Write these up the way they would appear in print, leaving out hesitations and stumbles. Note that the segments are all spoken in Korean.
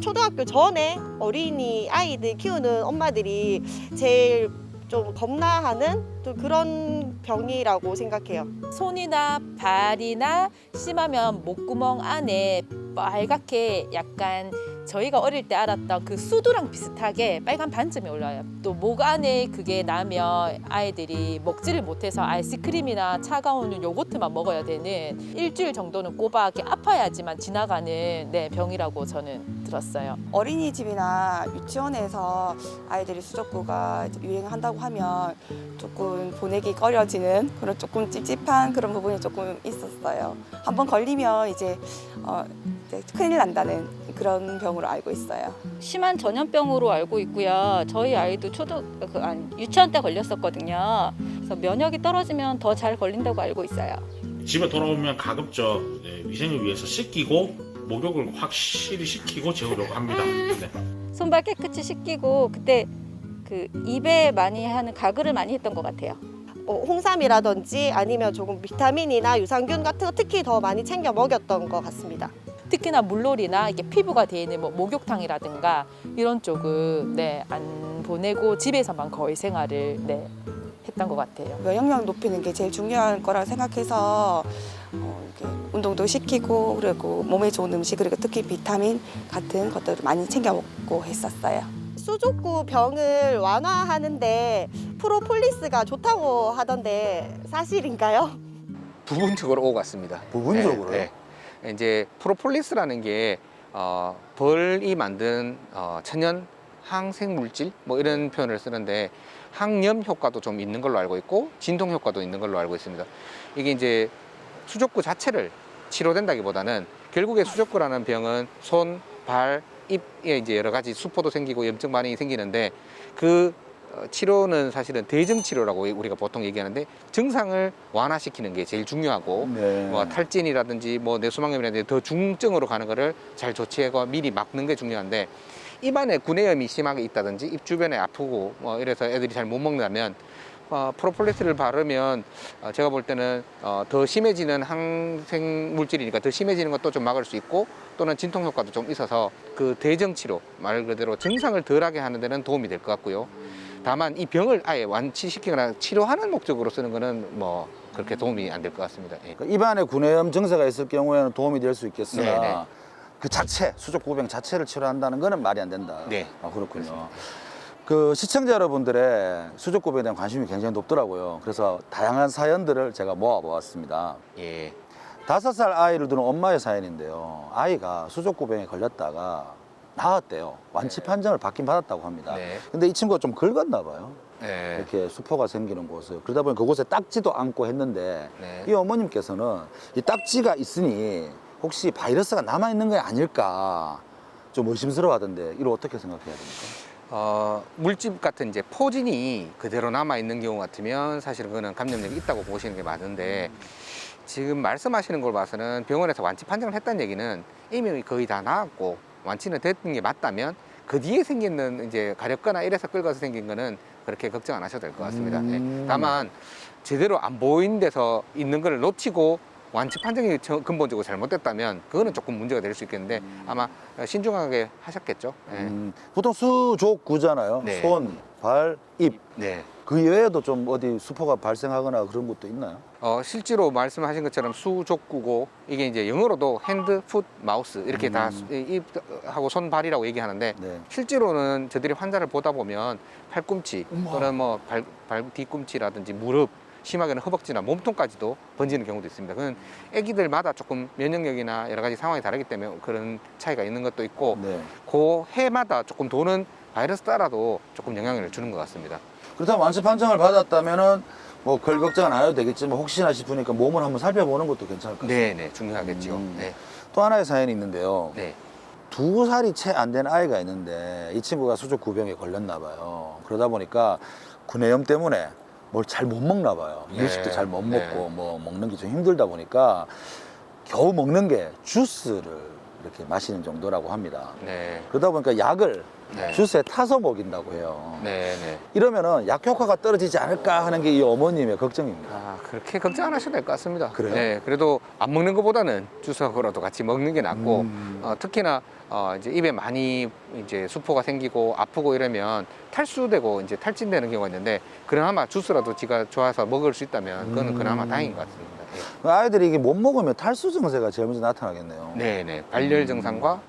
초등학교 전에 어린이 아이들 키우는 엄마들이 제일 좀 겁나하는 좀 그런 병이라고 생각해요. 손이나 발이나 심하면 목구멍 안에 빨갛게 약간 저희가 어릴 때 알았던 그 수두랑 비슷하게 빨간 반점이 올라요. 또 목 안에 그게 나면 아이들이 먹지를 못해서 아이스크림이나 차가운 요거트만 먹어야 되는 일주일 정도는 꼬박이 아파야지만 지나가는 네, 병이라고 저는 들었어요. 어린이집이나 유치원에서 아이들이 수족구가 유행한다고 하면 조금 보내기 꺼려지는 그런 조금 찝찝한 그런 부분이 조금 있었어요. 한번 걸리면 이제 큰일 난다는 그런 병으로 알고 있어요. 심한 전염병으로 알고 있고요. 저희 아이도 유치원 때 걸렸었거든요. 그래서 면역이 떨어지면 더 잘 걸린다고 알고 있어요. 집에 돌아오면 가급적 위생을 위해서 씻기고 목욕을 확실히 시키고 재우려고 합니다. 네. 손발 깨끗이 씻기고 그때 그 입에 많이 하는 가글을 많이 했던 것 같아요. 홍삼이라든지 아니면 조금 비타민이나 유산균 같은 거 특히 더 많이 챙겨 먹였던 것 같습니다. 특히나 물놀이나 이게 피부가 돼 있는 뭐 목욕탕이라든가 이런 쪽은 네, 안 보내고 집에서만 거의 생활을 네, 했던 것 같아요. 면역력 높이는 게 제일 중요한 거라 생각해서 이렇게 운동도 시키고 그리고 몸에 좋은 음식 그리고 특히 비타민 같은 것들을 많이 챙겨 먹고 했었어요. 수족구 병을 완화하는데 프로폴리스가 좋다고 하던데 사실인가요? 부분적으로 오고 같습니다. 부분적으로요? 네, 네. 이제 프로폴리스라는 게 벌이 만든 천연 항생 물질 뭐 이런 표현을 쓰는데 항염 효과도 좀 있는 걸로 알고 있고 진통 효과도 있는 걸로 알고 있습니다. 이게 이제 수족구 자체를 치료된다기보다는 결국에 수족구라는 병은 손, 발, 입에 이제 여러 가지 수포도 생기고 염증 많이 생기는데 그 치료는 사실은 대증 치료라고 우리가 보통 얘기하는데 증상을 완화시키는 게 제일 중요하고 네. 뭐 탈진이라든지 뭐 뇌수막염이라든지 더 중증으로 가는 거를 잘 조치하고 미리 막는 게 중요한데 입안에 구내염이 심하게 있다든지 입 주변에 아프고 뭐 이래서 애들이 잘 못 먹는다면 프로폴리스를 바르면 제가 볼 때는 더 심해지는 항생 물질이니까 더 심해지는 것도 좀 막을 수 있고 또는 진통 효과도 좀 있어서 그 대증 치료 말 그대로 증상을 덜하게 하는 데는 도움이 될 것 같고요. 다만 이 병을 아예 완치시키거나 치료하는 목적으로 쓰는 거는 뭐 그렇게 도움이 안 될 것 같습니다. 예. 그러니까 입안에 구내염 증세가 있을 경우에는 도움이 될 수 있겠으나 네네. 그 자체 수족구병 자체를 치료한다는 거는 말이 안 된다. 네. 그렇군요. 그렇습니다. 그 시청자 여러분들의 수족구병에 대한 관심이 굉장히 높더라고요. 그래서 다양한 사연들을 제가 모아보았습니다. 예. 5살 아이를 두는 엄마의 사연인데요. 아이가 수족구병에 걸렸다가 나았대요. 완치 판정을 받긴 받았다고 합니다. 네. 근데 이 친구가 좀 긁었나 봐요. 네. 이렇게 수포가 생기는 곳을. 그러다 보니 그곳에 딱지도 않고 했는데 네. 이 어머님께서는 이 딱지가 있으니 혹시 바이러스가 남아있는 게 아닐까 좀 의심스러워 하던데 이걸 어떻게 생각해야 됩니까? 물집 같은 이제 포진이 그대로 남아 있는 경우 같으면 사실은 그거는 감염력이 있다고 보시는 게 맞는데 지금 말씀하시는 걸 봐서는 병원에서 완치 판정을 했다는 얘기는 이미 거의 다 나았고 완치는 됐는 게 맞다면 그 뒤에 생기는 이제 가렵거나 이래서 긁어서 생긴 거는 그렇게 걱정 안 하셔도 될 것 같습니다. 예. 다만 제대로 안 보이는 데서 있는 걸 놓치고 완치 판정이 근본적으로 잘못됐다면 그거는 조금 문제가 될 수 있겠는데 아마 신중하게 하셨겠죠. 예. 보통 수족구잖아요. 네. 손, 발, 입. 네. 그 이외에도 좀 어디 수포가 발생하거나 그런 것도 있나요? 실제로 말씀하신 것처럼 수족구고 이게 이제 영어로도 핸드, 풋, 마우스 이렇게 다 입하고 손, 발이라고 얘기하는데 네. 실제로는 저들이 환자를 보다 보면 팔꿈치 또는 뭐 발 뒤꿈치라든지 무릎 심하게는 허벅지나 몸통까지도 번지는 경우도 있습니다. 그건 아기들마다 조금 면역력이나 여러 가지 상황이 다르기 때문에 그런 차이가 있는 것도 있고 네. 그 해마다 조금 도는 바이러스 따라도 조금 영향을 주는 것 같습니다. 그렇다면 완치 판정을 받았다면은 뭐 별 걱정은 안 해도 되겠지만 혹시나 싶으니까 몸을 한번 살펴보는 것도 괜찮을 것 같아요. 네, 중요하겠죠. 네. 또 하나의 사연이 있는데요. 네. 2살이 채 안 된 아이가 있는데 이 친구가 수족구병에 걸렸나 봐요. 그러다 보니까 구내염 때문에 뭘 잘 못 먹나 봐요. 네. 일식도 잘 못 네. 먹고 뭐 먹는 게 좀 힘들다 보니까 겨우 먹는 게 주스를 이렇게 마시는 정도라고 합니다. 네. 그러다 보니까 약을 네. 주스에 타서 먹인다고 해요. 네, 네. 이러면은 약 효과가 떨어지지 않을까 하는 게 이 어머님의 걱정입니다. 그렇게 걱정 안 하셔도 될 것 같습니다. 그래요? 네, 그래도 안 먹는 것보다는 주스하고라도 같이 먹는 게 낫고 특히나 이제 입에 많이 이제 수포가 생기고 아프고 이러면 탈수되고 이제 탈진되는 경우가 있는데 그나마 주스라도 지가 좋아서 먹을 수 있다면 그거는 그나마 다행인 것 같습니다. 예. 아이들이 이게 못 먹으면 탈수 증세가 제일 먼저 나타나겠네요. 네네 발열 증상과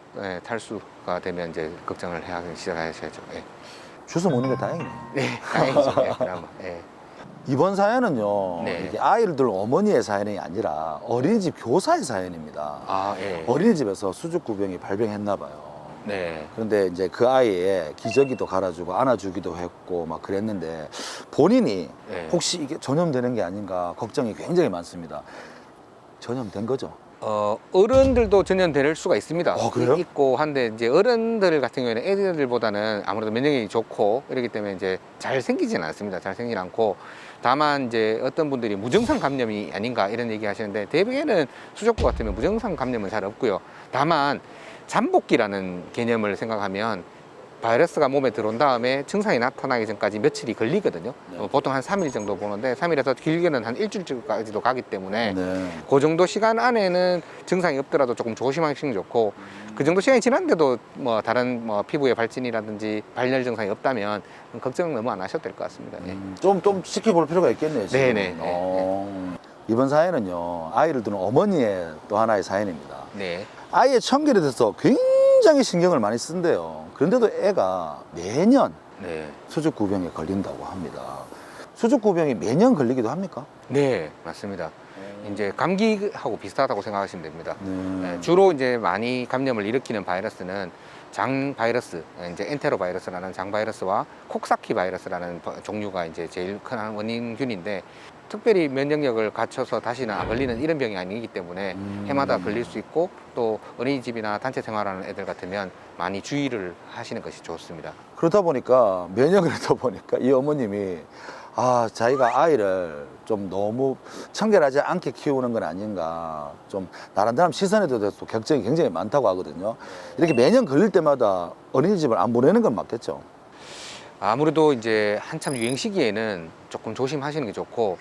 탈수가 되면 이제 걱정을 시작하셔야죠. 예. 주워 먹는 게 다행이네요. 네, 다행이죠. 예, 그나마. 예. 이번 사연은요, 네. 이게 아이들 어머니의 사연이 아니라 어린이집 교사의 사연입니다. 아, 예. 어린이집에서 수족구병이 발병했나 봐요. 네. 그런데 이제 그 아이의 기저귀도 갈아주고 안아주기도 했고 막 그랬는데 본인이 네. 혹시 이게 전염되는 게 아닌가 걱정이 굉장히 많습니다. 전염된 거죠? 어른들도 전염될 수가 있습니다. 그래요? 있고 한데 이제 어른들 같은 경우에는 애들보다는 아무래도 면역력이 좋고 이렇기 때문에 이제 잘 생기지는 않습니다. 잘 생기지 않고 다만 이제 어떤 분들이 무증상 감염이 아닌가 이런 얘기 하시는데 대부분은 수족구 같으면 무증상 감염은 잘 없고요. 다만 잠복기라는 개념을 생각하면 바이러스가 몸에 들어온 다음에 증상이 나타나기 전까지 며칠이 걸리거든요. 네. 보통 한 3일 정도 보는데 3일에서 길게는 한 일주일까지도 가기 때문에 네. 그 정도 시간 안에는 증상이 없더라도 조금 조심하시는 게 좋고 그 정도 시간이 지났는데도 뭐 다른 뭐 피부의 발진이라든지 발열 증상이 없다면 걱정 너무 안 하셔도 될 것 같습니다. 예. 좀 지켜볼 필요가 있겠네요. 지금. 네네. 이번 사연은요, 아이를 두는 어머니의 또 하나의 사연입니다. 네. 아이의 청결에 대해서 굉장히 신경을 많이 쓴대요. 그런데도 애가 매년 네. 수족구병에 걸린다고 합니다. 수족구병이 매년 걸리기도 합니까? 네, 맞습니다. 이제 감기하고 비슷하다고 생각하시면 됩니다. 네. 주로 이제 많이 감염을 일으키는 바이러스는 장 바이러스, 이제 엔테로 바이러스라는 장 바이러스와 콕사키 바이러스라는 종류가 이제 제일 큰 원인균인데 특별히 면역력을 갖춰서 다시는 안 걸리는 이런 병이 아니기 때문에 해마다 걸릴 수 있고 또 어린이집이나 단체 생활하는 애들 같으면 많이 주의를 하시는 것이 좋습니다. 그러다 보니까 면역을 하다 보니까 이 어머님이 자기가 아이를 좀 너무 청결하지 않게 키우는 건 아닌가 좀 나름대로 시선에 대해서 걱정이 굉장히 많다고 하거든요. 이렇게 매년 걸릴 때마다 어린이집을 안 보내는 건 맞겠죠? 아무래도 이제 한참 유행 시기에는 조금 조심하시는 게 좋고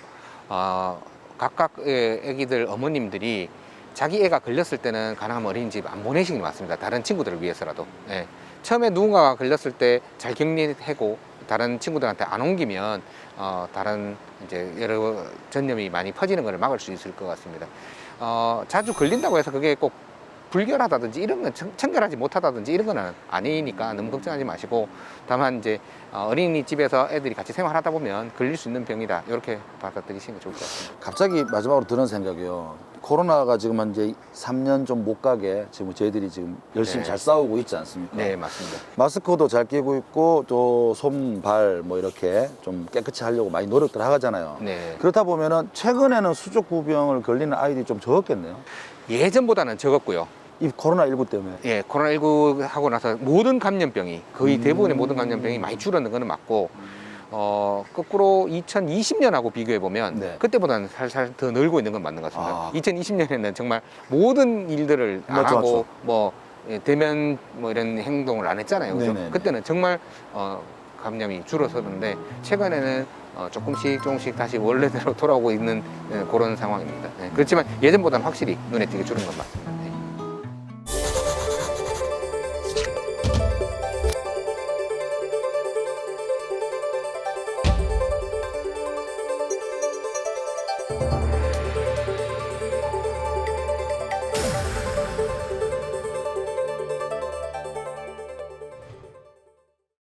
각각의 애기들 어머님들이 자기 애가 걸렸을 때는 가능하면 어린이집 안 보내시는 게 맞습니다. 다른 친구들을 위해서라도. 예. 처음에 누군가가 걸렸을 때 잘 격리하고 다른 친구들한테 안 옮기면 다른 이제 여러 전염이 많이 퍼지는 것을 막을 수 있을 것 같습니다. 자주 걸린다고 해서 그게 꼭 불결하다든지 이런 건 청결하지 못하다든지 이런 건 아니니까 너무 걱정하지 마시고 다만 이제 어린이집에서 애들이 같이 생활하다 보면 걸릴 수 있는 병이다 이렇게 받아들이시는 게 좋을 것 같습니다. 갑자기 마지막으로 드는 생각이요. 코로나가 지금 한 이제 3년 좀 못 가게 지금 저희들이 지금 열심히 네. 잘 싸우고 있지 않습니까? 네, 맞습니다. 마스크도 잘 끼고 있고 또 손, 발 뭐 이렇게 좀 깨끗이 하려고 많이 노력들 하잖아요. 네. 그렇다 보면은 최근에는 수족구병을 걸리는 아이들이 좀 적었겠네요. 예전보다는 적었고요. 이 코로나19 때문에. 예, 코로나19 하고 나서 모든 감염병이 거의 대부분의 모든 감염병이 많이 줄어든 거는 맞고 거꾸로 2020년하고 비교해 보면 네. 그때보다는 살살 더 늘고 있는 건 맞는 것 같습니다. 2020년에는 정말 모든 일들을 안 맞죠, 하고 맞죠. 뭐 대면 뭐 이런 행동을 안 했잖아요. 그죠? 네네네. 그때는 정말 감염이 줄어서는데 최근에는 조금씩 다시 원래대로 돌아오고 있는 그런 상황입니다. 그렇지만 예전보다는 확실히 눈에 띄게 줄은 건 맞습니다.